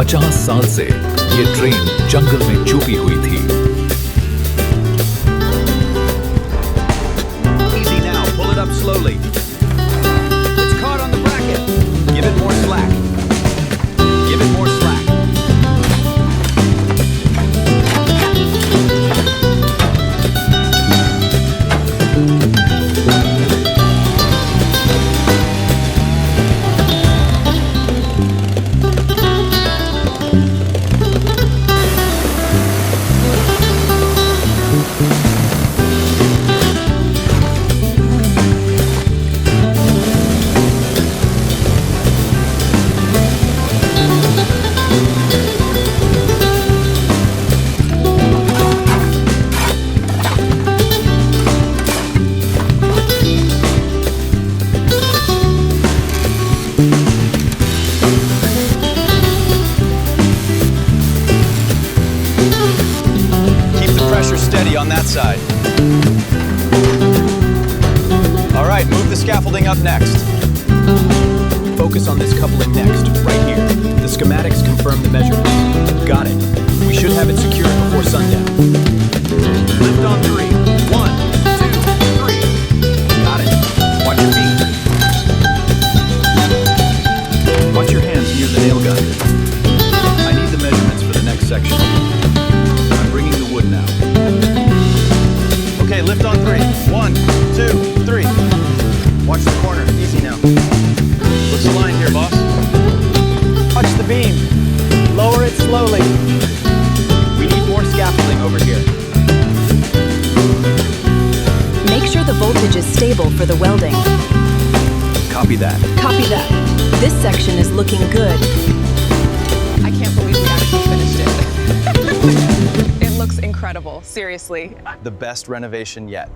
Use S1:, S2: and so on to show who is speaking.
S1: 50 साल से ये ट्रेन जंगल में छुपी हुई थी।
S2: Easy now, pull it up slowly. It's caught on the bracket. Give it more slack. Give it more slack. Steady on that side. All right, move the scaffolding up next. Focus on this coupling next, right here. The schematics confirm the measurements. Got it. We should have it secured before sundown. Lift on 3. 1, 2, 3. Got it. Watch your feet. Watch your hands near the nail gun. I need the measurements for the next section. I'm bringing the wood now. Okay, lift on 3. 1, 2, 3. Watch the corner. Easy now. Looks aligned here, boss. Watch the beam. Lower it slowly. We need more scaffolding over here.
S3: Make sure the voltage is stable for the welding.
S2: Copy that.
S3: Copy that. This section is looking good.
S4: I can't believe we actually finished it. It looks incredible, seriously.
S2: The best renovation yet.